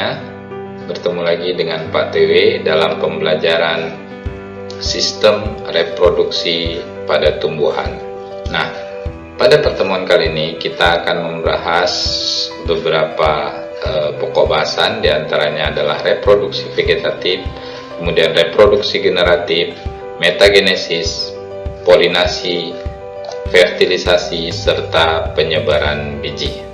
semuanya, bertemu lagi dengan Pak TW dalam pembelajaran sistem reproduksi pada tumbuhan. Nah, pada pertemuan kali ini kita akan membahas beberapa pokok bahasan, diantaranya adalah reproduksi vegetatif, kemudian reproduksi generatif, metagenesis, polinasi, fertilisasi, serta penyebaran biji.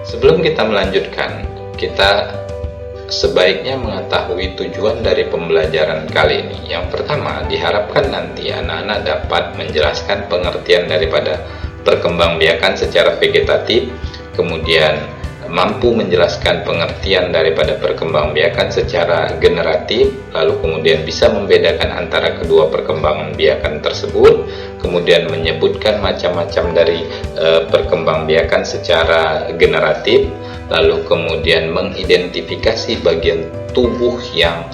Sebelum kita melanjutkan, kita sebaiknya mengetahui tujuan dari pembelajaran kali ini. Yang pertama, diharapkan nanti anak-anak dapat menjelaskan pengertian daripada perkembangbiakan secara vegetatif, kemudian mampu menjelaskan pengertian daripada perkembangbiakan secara generatif, lalu kemudian bisa membedakan antara kedua perkembangbiakan tersebut, kemudian menyebutkan macam-macam dari perkembangbiakan secara generatif, lalu kemudian mengidentifikasi bagian tubuh yang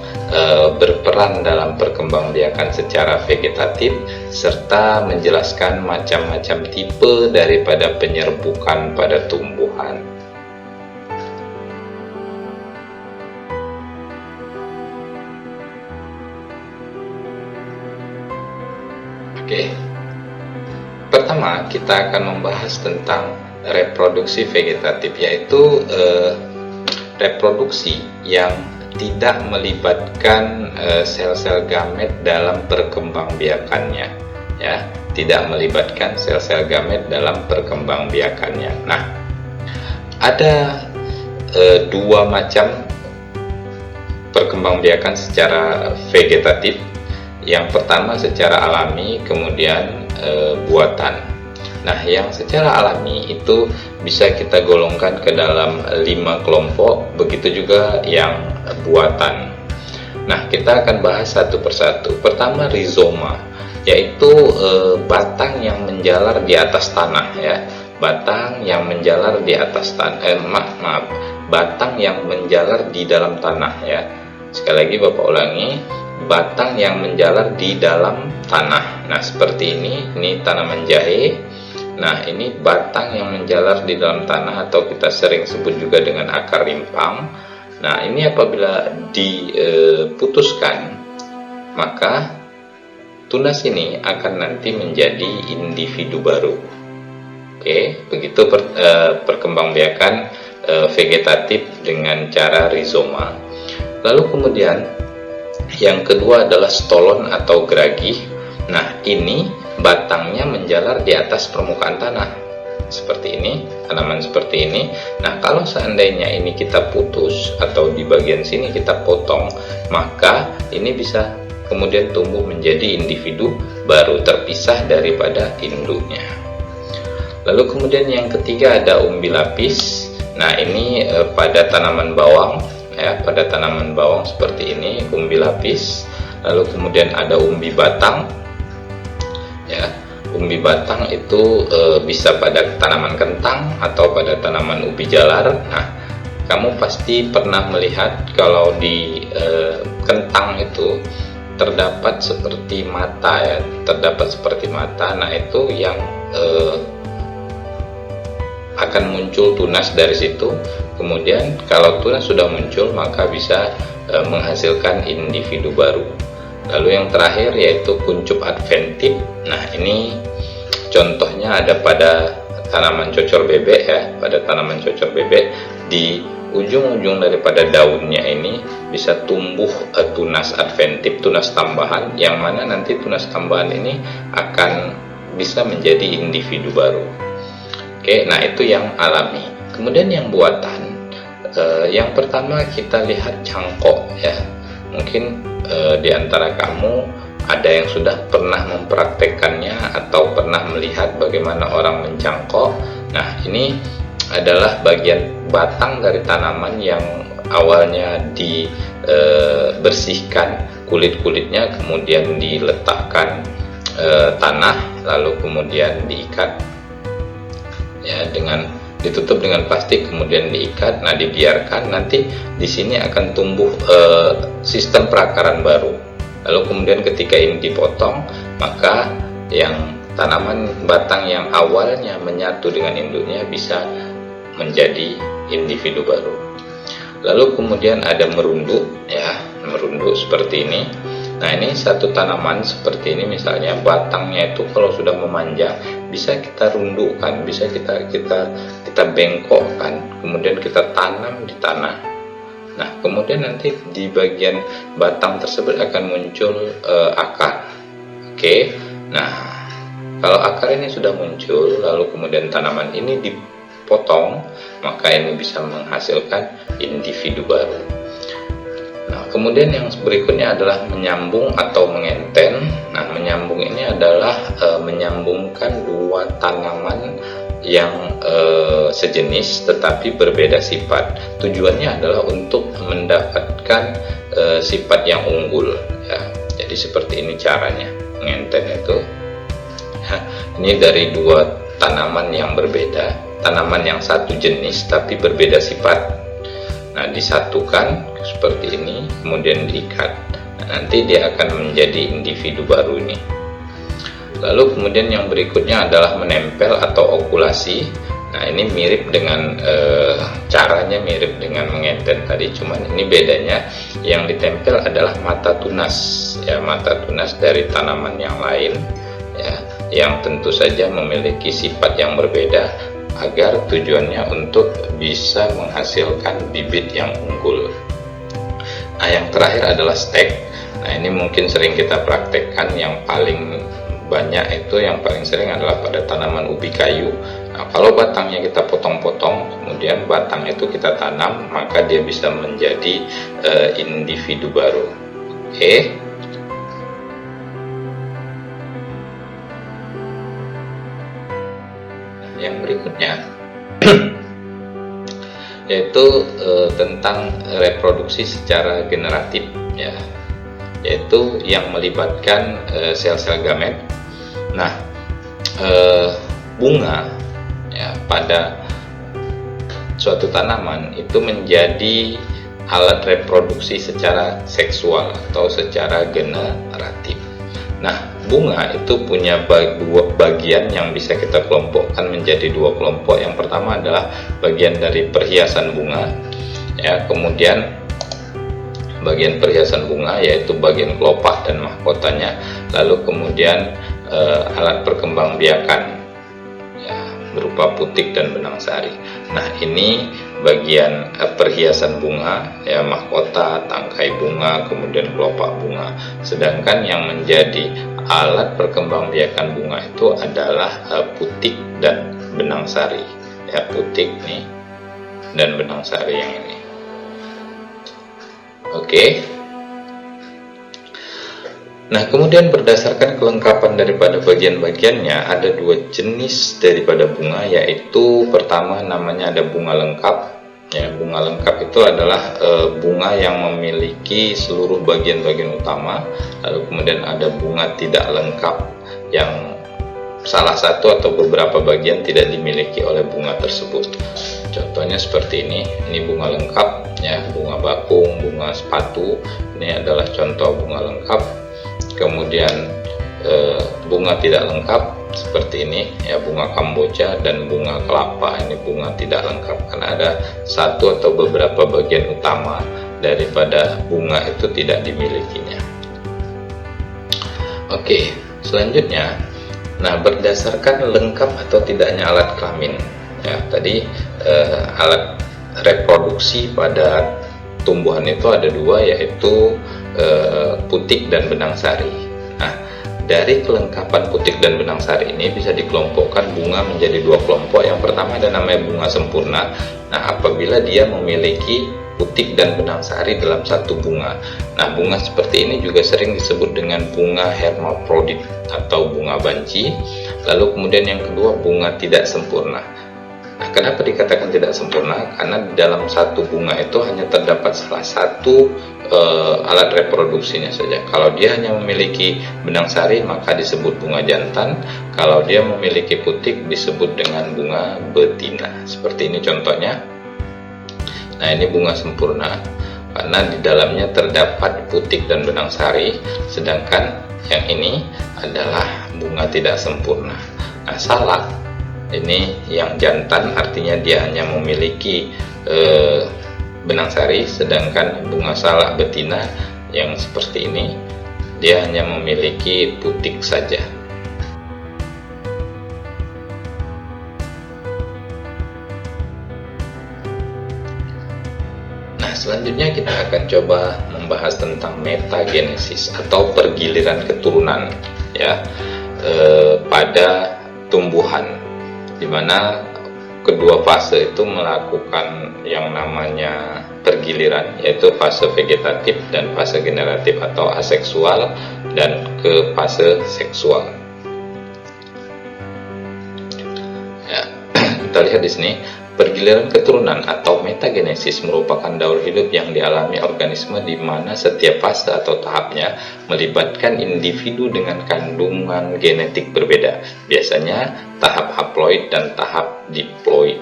berperan dalam perkembangbiakan secara vegetatif, serta menjelaskan macam-macam tipe daripada penyerbukan pada tumbuhan. Oke, pertama kita akan membahas tentang reproduksi vegetatif, yaitu reproduksi yang tidak melibatkan sel-sel gamet dalam perkembangbiakannya, ya, tidak melibatkan sel-sel gamet dalam perkembangbiakannya. Nah, ada dua macam perkembangbiakan secara vegetatif. Yang pertama secara alami, kemudian buatan. Nah, yang secara alami itu bisa kita golongkan ke dalam 5 kelompok, begitu juga yang buatan. Nah, kita akan bahas satu persatu. Pertama, rizoma, yaitu batang yang menjalar di atas tanah, ya. Batang yang menjalar di atas tanah, batang yang menjalar di dalam tanah, ya. Sekali lagi Bapak ulangi, batang yang menjalar di dalam tanah. Nah, seperti ini tanaman jahe. Nah, ini batang yang menjalar di dalam tanah, atau kita sering sebut juga dengan akar rimpang. Nah, ini apabila diputuskan, maka tunas ini akan nanti menjadi individu baru. Oke, begitu perkembangbiakan vegetatif dengan cara rizoma. Lalu kemudian yang kedua adalah stolon atau geragih. Nah, ini batangnya menjalar di atas permukaan tanah. Seperti ini, tanaman seperti ini. Nah, kalau seandainya ini kita putus atau di bagian sini kita potong, maka ini bisa kemudian tumbuh menjadi individu baru terpisah daripada induknya. Lalu kemudian yang ketiga ada umbi lapis. Nah, ini pada tanaman bawang, ya, pada tanaman bawang seperti ini umbi lapis. Lalu kemudian ada umbi batang, ya. Umbi batang itu bisa pada tanaman kentang atau pada tanaman ubi jalar. Nah, kamu pasti pernah melihat kalau di kentang itu terdapat seperti mata, ya, terdapat seperti mata. Nah, itu yang akan muncul tunas dari situ. Kemudian kalau tunas sudah muncul, maka bisa menghasilkan individu baru. Lalu yang terakhir yaitu kuncup adventif. Nah, ini contohnya ada pada tanaman cocor bebek, ya. Pada tanaman cocor bebek, di ujung-ujung daripada daunnya ini bisa tumbuh tunas adventif, tunas tambahan, yang mana nanti tunas tambahan ini akan bisa menjadi individu baru. Oke, nah itu yang alami. Kemudian yang buatan, yang pertama kita lihat cangkok, ya. Mungkin di antara kamu ada yang sudah pernah mempraktekkannya atau pernah melihat bagaimana orang mencangkok. Nah, ini adalah bagian batang dari tanaman yang awalnya dibersihkan kulit-kulitnya, kemudian diletakkan tanah, lalu kemudian diikat, ya, dengan ditutup dengan plastik, kemudian diikat. Nah, dibiarkan, nanti di sini akan tumbuh sistem perakaran baru. Lalu kemudian ketika ini dipotong, maka yang tanaman batang yang awalnya menyatu dengan induknya bisa menjadi individu baru. Lalu kemudian ada merunduk, ya, merunduk seperti ini. Nah, ini satu tanaman seperti ini, misalnya batangnya itu kalau sudah memanjang bisa kita rundukkan, bisa kita bengkokkan, kemudian kita tanam di tanah. Nah, kemudian nanti di bagian batang tersebut akan muncul akar. Oke. Nah, kalau akar ini sudah muncul, lalu kemudian tanaman ini dipotong, maka ini bisa menghasilkan individu baru. Nah, kemudian yang berikutnya adalah menyambung atau mengenten. Nah, menyambung ini adalah menyambungkan dua tanaman yang sejenis tetapi berbeda sifat. Tujuannya adalah untuk mendapatkan sifat yang unggul, ya. Jadi seperti ini caranya mengenten itu. Nah, ini dari dua tanaman yang berbeda, tanaman yang satu jenis tapi berbeda sifat. Nah, disatukan seperti ini, kemudian diikat. Nah, nanti dia akan menjadi individu baru ini. Lalu kemudian yang berikutnya adalah menempel atau okulasi. Nah, ini mirip dengan caranya mirip dengan mengenten tadi, cuman ini bedanya yang ditempel adalah mata tunas, ya, mata tunas dari tanaman yang lain, ya, yang tentu saja memiliki sifat yang berbeda, agar tujuannya untuk bisa menghasilkan bibit yang unggul. Nah, yang terakhir adalah stek. Nah, ini mungkin sering kita praktekkan, yang paling banyak itu, yang paling sering adalah pada tanaman ubi kayu. Nah, kalau batangnya kita potong-potong, kemudian batang itu kita tanam, maka dia bisa menjadi individu baru. Oke. Yang berikutnya yaitu tentang reproduksi secara generatif, ya, yaitu yang melibatkan sel-sel gamet. Nah, bunga, ya, pada suatu tanaman itu menjadi alat reproduksi secara seksual atau secara generatif. Nah, bunga itu punya dua bagian yang bisa kita kelompokkan menjadi dua kelompok. Yang pertama adalah bagian dari perhiasan bunga, ya, kemudian bagian perhiasan bunga yaitu bagian kelopak dan mahkotanya, lalu kemudian alat perkembangbiakan, ya, berupa putik dan benang sari. Nah, ini bagian perhiasan bunga, ya, mahkota, tangkai bunga, kemudian kelopak bunga. Sedangkan yang menjadi alat perkembangbiakan bunga itu adalah putik dan benang sari, ya, putik nih dan benang sari yang ini. Oke. Nah, kemudian berdasarkan kelengkapan daripada bagian-bagiannya, ada dua jenis daripada bunga, yaitu pertama namanya ada bunga lengkap. Ya, bunga lengkap itu adalah bunga yang memiliki seluruh bagian-bagian utama. Lalu kemudian ada bunga tidak lengkap yang salah satu atau beberapa bagian tidak dimiliki oleh bunga tersebut. Contohnya seperti ini bunga lengkap, ya, bunga bakung, bunga sepatu. Ini adalah contoh bunga lengkap. Kemudian bunga tidak lengkap seperti ini, ya, bunga kamboja dan bunga kelapa. Ini bunga tidak lengkap karena ada satu atau beberapa bagian utama daripada bunga itu tidak dimilikinya. Oke, selanjutnya, nah, berdasarkan lengkap atau tidaknya alat kelamin, ya, tadi alat reproduksi pada tumbuhan itu ada dua, yaitu putik dan benang sari. Nah, dari kelengkapan putik dan benang sari ini bisa dikelompokkan bunga menjadi dua kelompok. Yang pertama ada namanya bunga sempurna. Nah, apabila dia memiliki putik dan benang sari dalam satu bunga. Nah, bunga seperti ini juga sering disebut dengan bunga hermaprodit atau bunga banci. Lalu kemudian yang kedua, bunga tidak sempurna. Nah, kenapa dikatakan tidak sempurna? Karena di dalam satu bunga itu hanya terdapat salah satu alat reproduksinya saja. Kalau dia hanya memiliki benang sari, maka disebut bunga jantan. Kalau dia memiliki putik, disebut dengan bunga betina. Seperti ini contohnya. Nah, ini bunga sempurna. karena di dalamnya terdapat putik dan benang sari, sedangkan yang ini adalah bunga tidak sempurna. Nah, salak ini yang jantan, artinya dia hanya memiliki benang sari, sedangkan bunga salak betina yang seperti ini dia hanya memiliki putik saja. Nah, selanjutnya kita akan coba membahas tentang metagenesis atau pergiliran keturunan ya pada tumbuhan, di mana kedua fase itu melakukan yang namanya pergiliran, yaitu fase vegetatif dan fase generatif atau aseksual dan ke fase seksual. Ya, kita lihat di sini, pergiliran keturunan atau metagenesis merupakan daur hidup yang dialami organisme di mana setiap fase atau tahapnya melibatkan individu dengan kandungan genetik berbeda, biasanya tahap haploid dan tahap diploid.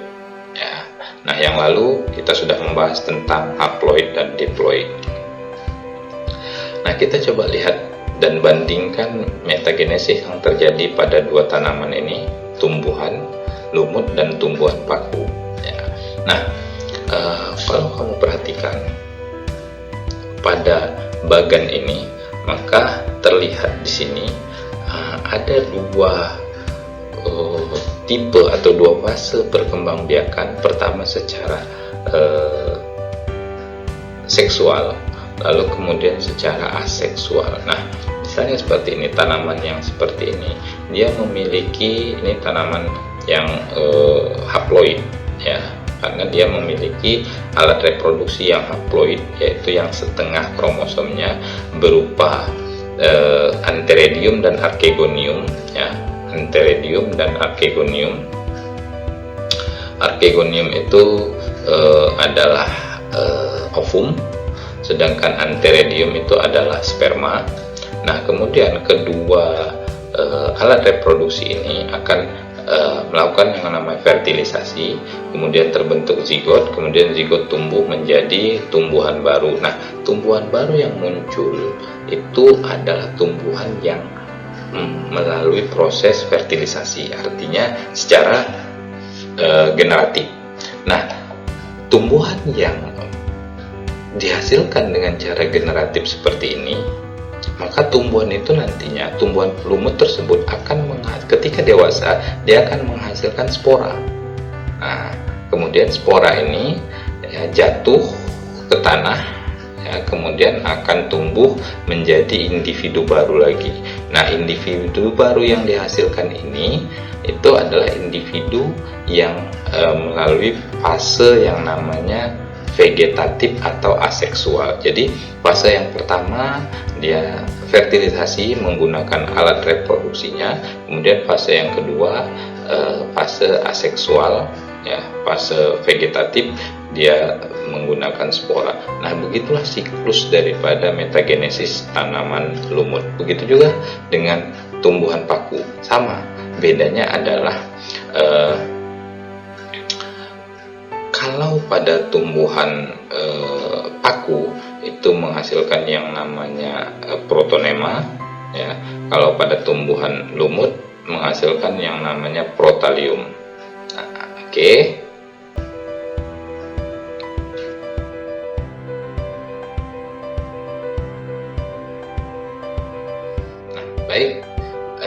Ya. Nah, yang lalu kita sudah membahas tentang haploid dan diploid. Nah, kita coba lihat dan bandingkan metagenesis yang terjadi pada dua tanaman ini, tumbuhan lumut dan tumbuhan paku. Ya. Nah, kalau kamu perhatikan pada bagan ini, maka terlihat di sini ada dua tipe atau dua fase perkembangbiakan. Pertama secara seksual, lalu kemudian secara aseksual. Nah, misalnya seperti ini, tanaman yang seperti ini, dia memiliki, ini tanaman yang haploid ya, karena dia memiliki alat reproduksi yang haploid, yaitu yang setengah kromosomnya berupa antheridium dan archegonium ya. Antheridium dan archegonium. Archegonium itu adalah ovum, sedangkan antheridium itu adalah sperma. Nah, kemudian kedua alat reproduksi ini akan melakukan yang namanya fertilisasi, kemudian terbentuk zigot, kemudian zigot tumbuh menjadi tumbuhan baru. Nah, tumbuhan baru yang muncul itu adalah tumbuhan yang melalui proses fertilisasi, artinya secara generatif. Nah, tumbuhan yang dihasilkan dengan cara generatif seperti ini, maka tumbuhan itu nantinya, tumbuhan lumut tersebut akan ketika dewasa dia akan menghasilkan spora. Nah, kemudian spora ini ya, jatuh ke tanah ya, kemudian akan tumbuh menjadi individu baru lagi. Nah, individu baru yang dihasilkan ini itu adalah individu yang melalui fase yang namanya vegetatif atau aseksual. Jadi fase yang pertama dia fertilisasi menggunakan alat reproduksinya, kemudian fase yang kedua fase aseksual ya, fase vegetatif dia menggunakan spora. Nah, begitulah siklus daripada metagenesis tanaman lumut. Begitu juga dengan tumbuhan paku, sama, bedanya adalah kalau pada tumbuhan paku itu menghasilkan yang namanya protonema ya, kalau pada tumbuhan lumut menghasilkan yang namanya protalium. Nah, oke. Nah, baik.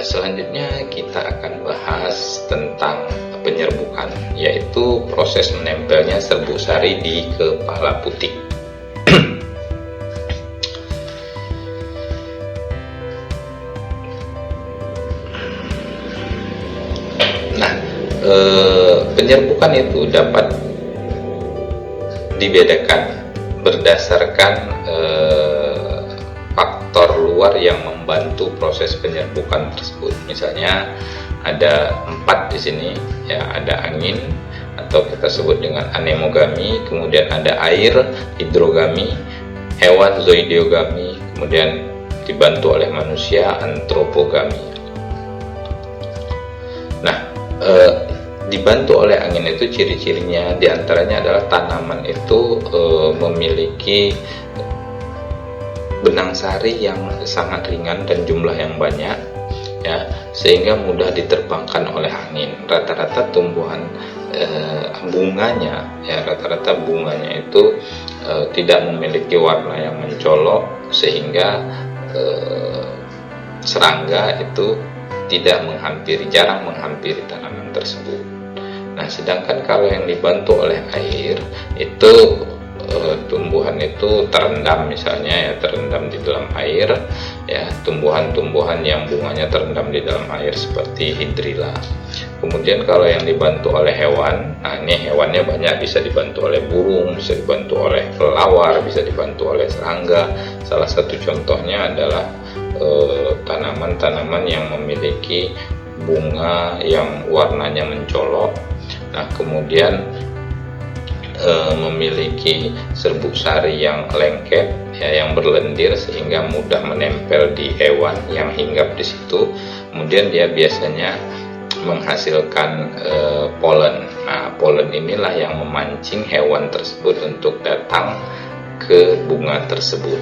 Selanjutnya kita akan bahas tentang penyerbukan, yaitu proses menempelnya serbuk sari di kepala putik. Nah, penyerbukan itu dapat dibedakan berdasarkan faktor luar yang membantu proses penyerbukan tersebut. Misalnya ada 4 di sini ya, ada angin atau kita sebut dengan anemogami, kemudian ada air hidrogami, hewan zoidiogami, kemudian dibantu oleh manusia antropogami. Nah, dibantu oleh angin itu ciri-cirinya diantaranya adalah tanaman itu memiliki benang sari yang sangat ringan dan jumlah yang banyak, ya, sehingga mudah diterbangkan oleh angin. Rata-rata tumbuhan bunganya, ya, rata-rata bunganya itu tidak memiliki warna yang mencolok, sehingga serangga itu jarang menghampiri tanaman tersebut. Nah, sedangkan kalau yang dibantu oleh air itu tumbuhan itu terendam, misalnya ya, terendam di dalam air, ya, tumbuhan-tumbuhan yang bunganya terendam di dalam air seperti hidrilla. Kemudian kalau yang dibantu oleh hewan, nah ini hewannya banyak, bisa dibantu oleh burung, bisa dibantu oleh kelelawar, bisa dibantu oleh serangga. Salah satu contohnya adalah tanaman-tanaman yang memiliki bunga yang warnanya mencolok, nah kemudian memiliki serbuk sari yang lengket, ya, yang berlendir sehingga mudah menempel di hewan yang hinggap di situ. Kemudian dia biasanya menghasilkan polen. Nah, polen inilah yang memancing hewan tersebut untuk datang ke bunga tersebut.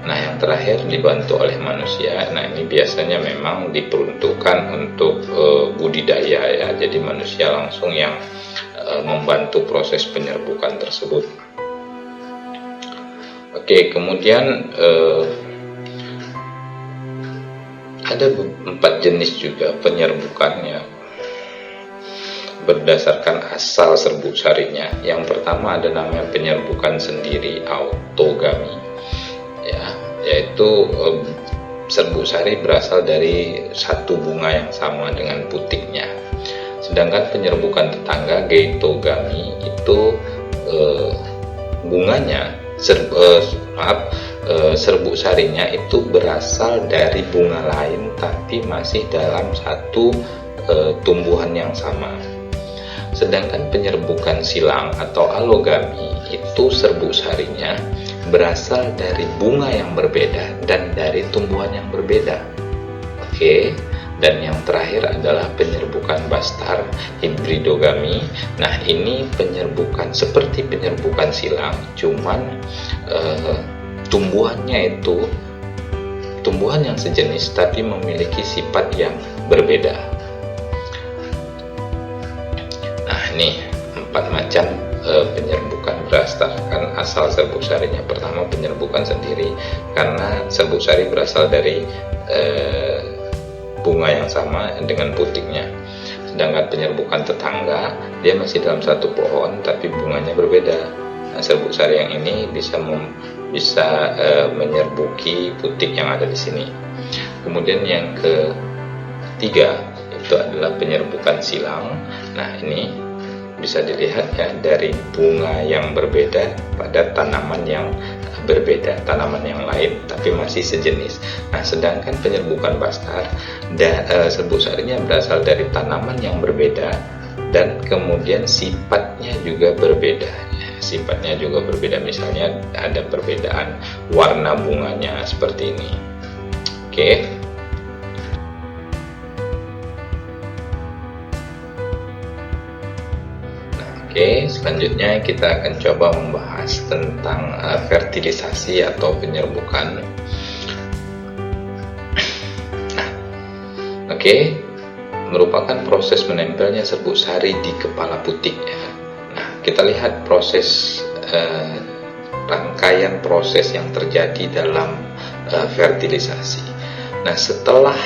Nah, yang terakhir dibantu oleh manusia. Nah, ini biasanya memang diperuntukkan untuk budidaya, ya. Jadi manusia langsung yang membantu proses penyerbukan tersebut. Oke, kemudian ada 4 jenis juga penyerbukannya berdasarkan asal serbuk sarinya. Yang pertama ada namanya penyerbukan sendiri, autogami, ya, yaitu serbuk sari berasal dari satu bunga yang sama dengan putiknya. Sedangkan penyerbukan tetangga, geitogami, itu bunganya serbuk sarinya itu berasal dari bunga lain tapi masih dalam satu tumbuhan yang sama. Sedangkan penyerbukan silang atau alogami itu serbuk sarinya berasal dari bunga yang berbeda dan dari tumbuhan yang berbeda. Oke. Dan yang terakhir adalah penyerbukan bastar, hibridogami. Nah, ini penyerbukan seperti penyerbukan silang, cuman tumbuhannya itu tumbuhan yang sejenis tapi memiliki sifat yang berbeda. Nah, ini 4 macam penyerbukan berdasarkan asal serbuk sarinya. Pertama, penyerbukan sendiri, karena serbuk sari berasal dari bunga yang sama dengan putiknya. Sedangkan penyerbukan tetangga, dia masih dalam satu pohon tapi bunganya berbeda. Nah, serbuk sari yang ini bisa menyerbuki putik yang ada di sini. Kemudian yang ketiga itu adalah penyerbukan silang. Nah, ini bisa dilihat, ya, dari bunga yang berbeda pada tanaman yang berbeda, tanaman yang lain tapi masih sejenis. Nah, sedangkan penyerbukan bastar, serbuk sarinya berasal dari tanaman yang berbeda dan kemudian sifatnya juga berbeda, ya, sifatnya juga berbeda. Misalnya ada perbedaan warna bunganya seperti ini. Oke. Oke, selanjutnya kita akan coba membahas tentang fertilisasi atau penyerbukan. Oke, merupakan proses menempelnya serbuk sari di kepala putik, ya. Nah, kita lihat proses rangkaian proses yang terjadi dalam fertilisasi. Nah, setelah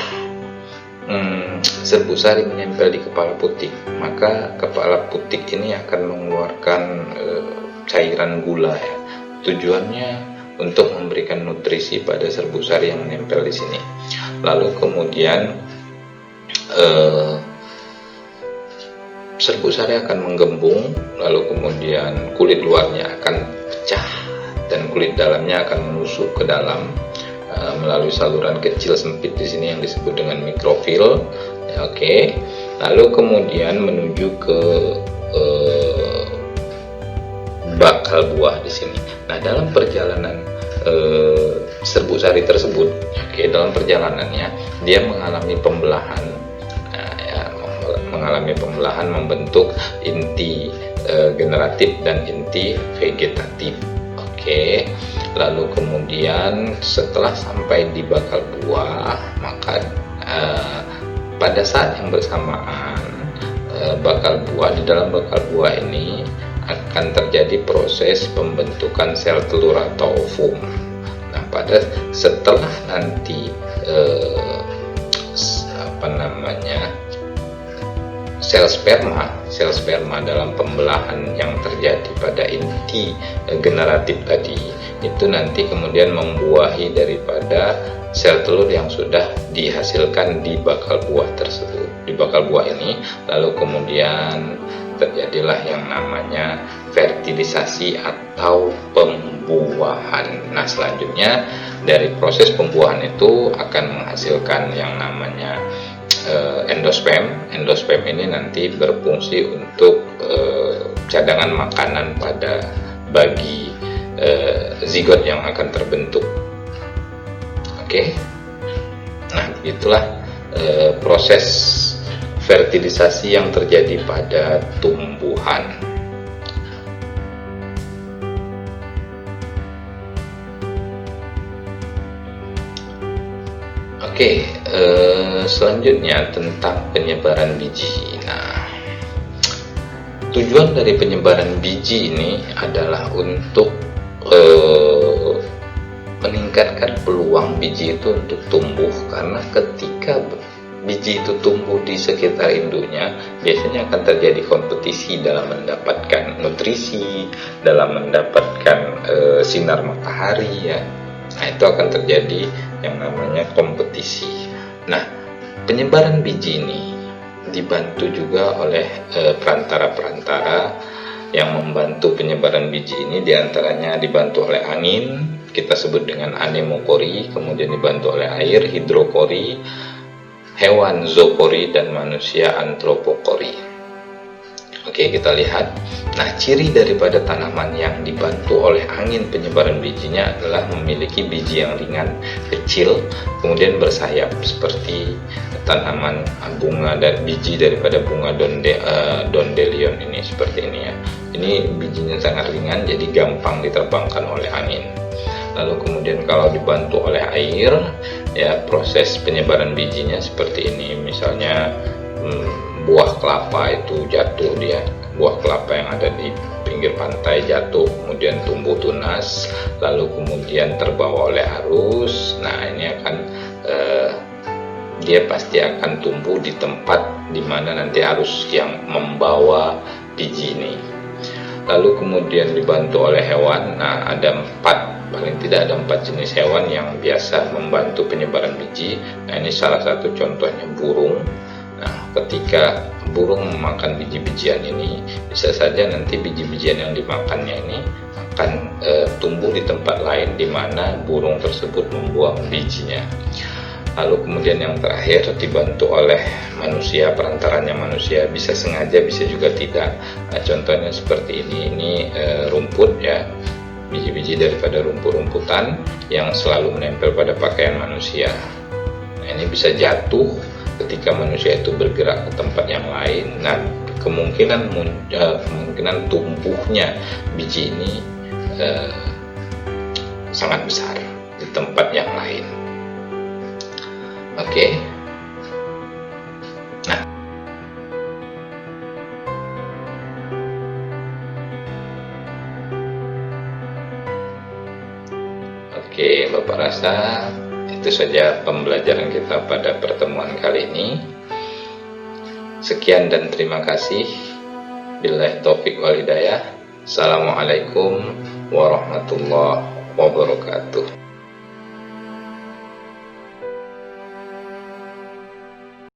serbuk sari menempel di kepala putik, maka kepala putik ini akan mengeluarkan cairan gula, ya. Tujuannya untuk memberikan nutrisi pada serbuk sari yang menempel di sini. Lalu kemudian serbuk sari akan menggembung, lalu kemudian kulit luarnya akan pecah dan kulit dalamnya akan menusuk ke dalam melalui saluran kecil sempit di sini yang disebut dengan mikrofil. Oke. Lalu kemudian menuju ke bakal buah di sini. Nah, dalam perjalanan serbuk sari tersebut, dalam perjalanannya dia mengalami pembelahan, mengalami pembelahan membentuk inti generatif dan inti vegetatif. Oke, lalu kemudian setelah sampai di bakal buah, maka pada saat yang bersamaan bakal buah, di dalam bakal buah ini akan terjadi proses pembentukan sel telur atau ovum. Nah, pada setelah nanti sel sperma dalam pembelahan yang terjadi pada inti generatif tadi itu nanti kemudian membuahi daripada sel telur yang sudah dihasilkan di bakal buah tersebut, di bakal buah ini. Lalu kemudian terjadilah yang namanya fertilisasi atau pembuahan. Nah, selanjutnya dari proses pembuahan itu akan menghasilkan yang namanya endosperm. Endosperm ini nanti berfungsi untuk cadangan makanan bagi zigot yang akan terbentuk. Oke. Nah, itulah proses fertilisasi yang terjadi pada tumbuhan. Oke, selanjutnya tentang penyebaran biji. Nah, tujuan dari penyebaran biji ini adalah untuk meningkatkan peluang biji itu untuk tumbuh, karena ketika biji itu tumbuh di sekitar induknya, biasanya akan terjadi kompetisi dalam mendapatkan nutrisi, dalam mendapatkan sinar matahari ya. Nah, itu akan terjadi yang namanya kompetisi. Nah, penyebaran biji ini dibantu juga oleh perantara-perantara yang membantu penyebaran biji ini, diantaranya dibantu oleh angin, kita sebut dengan anemokori, kemudian dibantu oleh air, hidrokori, hewan zookori, dan manusia antropokori. Oke, kita lihat. Nah, ciri daripada tanaman yang dibantu oleh angin penyebaran bijinya adalah memiliki biji yang ringan, kecil, kemudian bersayap seperti tanaman bunga dan biji daripada bunga dandelion ini, seperti ini ya. Ini bijinya sangat ringan, jadi gampang diterbangkan oleh angin. Lalu kemudian kalau dibantu oleh air, ya proses penyebaran bijinya seperti ini. Misalnya buah kelapa itu jatuh, dia buah kelapa yang ada di pinggir pantai jatuh, kemudian tumbuh tunas, lalu kemudian terbawa oleh arus. Nah, ini akan dia pasti akan tumbuh di tempat di mana nanti arus yang membawa biji ini. Lalu kemudian dibantu oleh hewan. Nah, paling tidak ada 4 jenis hewan yang biasa membantu penyebaran biji. Nah, ini salah satu contohnya burung. Nah, ketika burung memakan biji-bijian ini, bisa saja nanti biji-bijian yang dimakannya ini akan tumbuh di tempat lain di mana burung tersebut membuang bijinya. Lalu kemudian yang terakhir dibantu oleh manusia, perantaranya manusia, bisa sengaja bisa juga tidak. Nah, contohnya seperti ini rumput ya, biji-biji daripada rumput-rumputan yang selalu menempel pada pakaian manusia. Nah, ini bisa jatuh ketika manusia itu bergerak ke tempat yang lain. Nah, kemungkinan tumbuhnya biji ini sangat besar di tempat yang lain. Oke. Nah, oke, Bapak rasa itu saja pembelajaran kita pada pertemuan kali ini. Sekian dan terima kasih. Billahi taufik wal hidayah. Assalamualaikum warahmatullahi wabarakatuh.